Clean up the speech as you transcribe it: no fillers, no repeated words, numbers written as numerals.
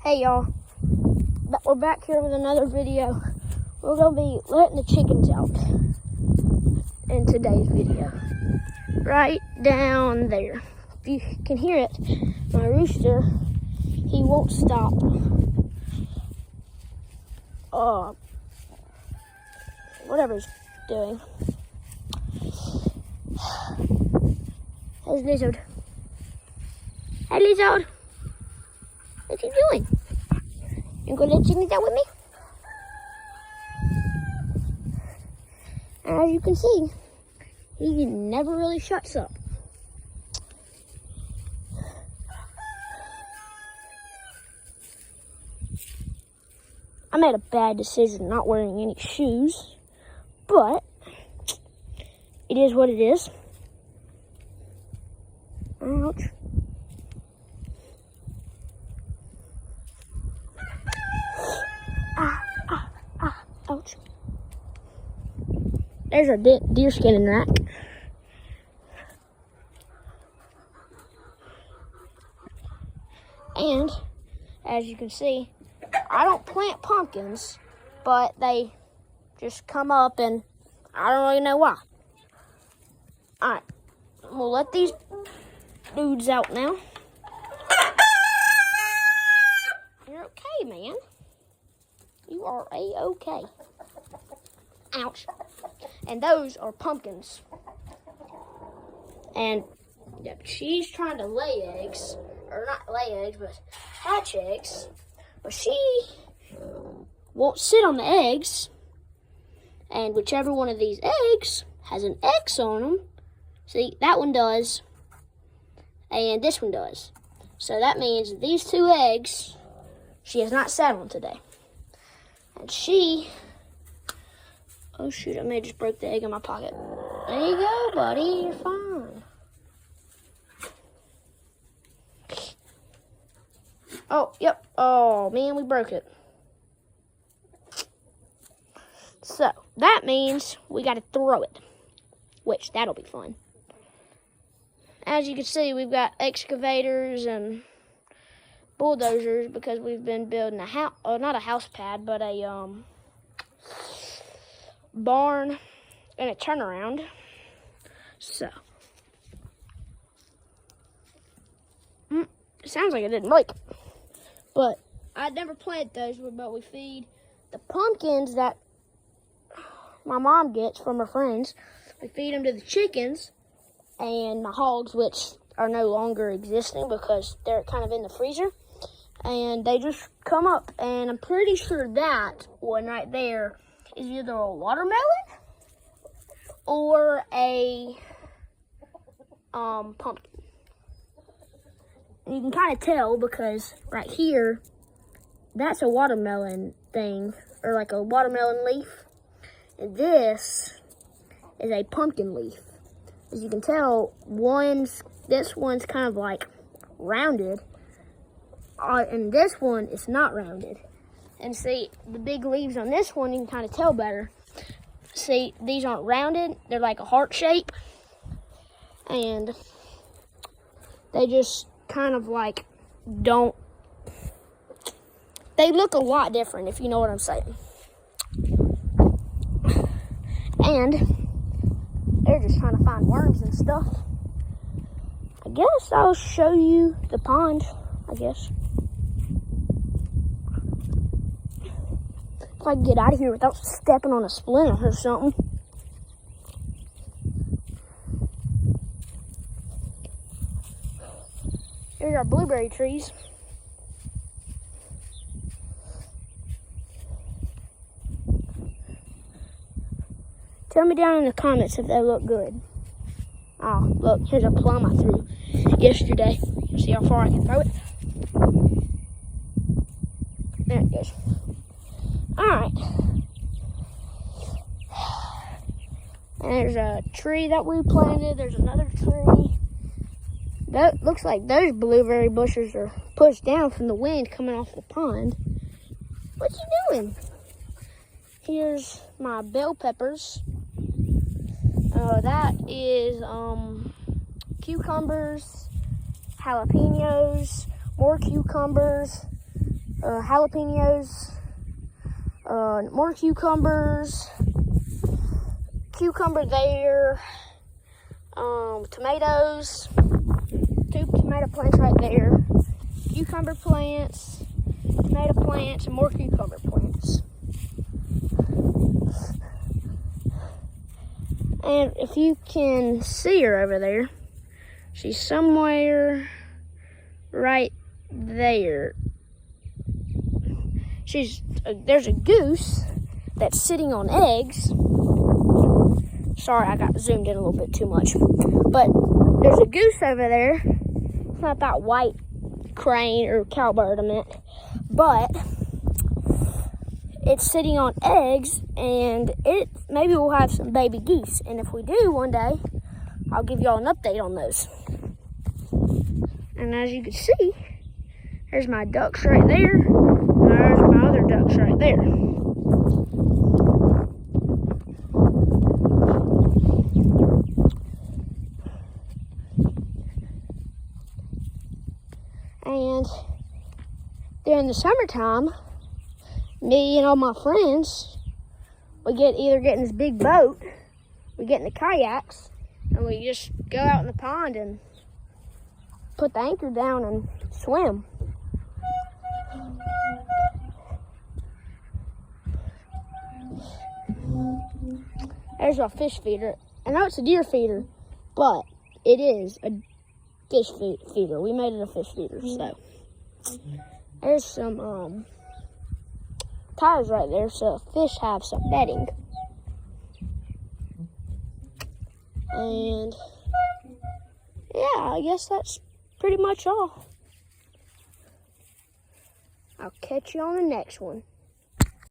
Hey y'all, we're back here with another video. We're going to be letting the chickens out in today's video. Right down there. If you can hear it, my rooster, he won't stop. Whatever he's doing. There's Lizard. Hey Lizard. What's he doing? You gonna let chickens out with me? As you can see, he never really shuts up. I made a bad decision not wearing any shoes, but it is what it is. Ouch. Ouch. There's our deer skinning rack. And, as you can see, I don't plant pumpkins, but they just come up and I don't really know why. Alright, we'll let these dudes out now. You're okay, man. You are A-okay. Ouch. And those are pumpkins. And she's trying to lay eggs. Or not lay eggs, but hatch eggs. But she won't sit on the eggs. And whichever one of these eggs has an X on them. See, that one does. And this one does. So that means these two eggs she has not sat on today. And she... Oh shoot, I may have just broke the egg in my pocket. There you go, buddy. You're fine. Oh, yep. Oh, man, we broke it. So, that means we got to throw it. Which, that'll be fun. As you can see, we've got excavators and bulldozers because we've been building a house, not a house pad, but a barn and a turnaround. So, it sounds like it didn't break, but I never planted those. But we feed the pumpkins that my mom gets from her friends. We feed them to the chickens and my hogs, which are no longer existing because they're kind of in the freezer. And they just come up, and I'm pretty sure that one right there is either a watermelon or a pumpkin. And you can kind of tell because right here, that's a watermelon thing, or like a watermelon leaf. And this is a pumpkin leaf. As you can tell, this one's kind of like rounded. And this one is not rounded. And see, the big leaves on this one, you can kind of tell better. See, these aren't rounded. They're like a heart shape. And they just kind of like don't... They look a lot different, if you know what I'm saying. And they're just trying to find worms and stuff. I guess I'll show you the pond, I guess. If I can get out of here without stepping on a splinter or something. Here's our blueberry trees. Tell me down in the comments if they look good. Oh, look, here's a plum I threw yesterday. See how far I can throw it? There it goes. Alright. And there's a tree that we planted. There's another tree. That looks like those blueberry bushes are pushed down from the wind coming off the pond. What you doing? Here's my bell peppers. That is cucumbers, jalapenos, more cucumbers, jalapenos, more cucumbers, cucumber there, tomatoes, 2 tomato plants right there, cucumber plants, tomato plants, and more cucumber plants. And if you can see her over there, she's somewhere right there. There's a goose that's sitting on eggs. Sorry, I got zoomed in a little bit too much. But there's a goose over there. It's not that white crane or cowbird I meant. But it's sitting on eggs, and maybe we'll have some baby geese. And if we do one day, I'll give y'all an update on those. And as you can see, there's my ducks right there. And there's my other ducks right there. And during the summertime, me and all my friends, we either get in this big boat, we get in the kayaks, and we just go out in the pond and put the anchor down and swim. There's our fish feeder. I know it's a deer feeder, but it is a fish feeder. We made it a fish feeder, so. There's some tires right there, so fish have some bedding. And yeah, I guess that's pretty much all. I'll catch you on the next one.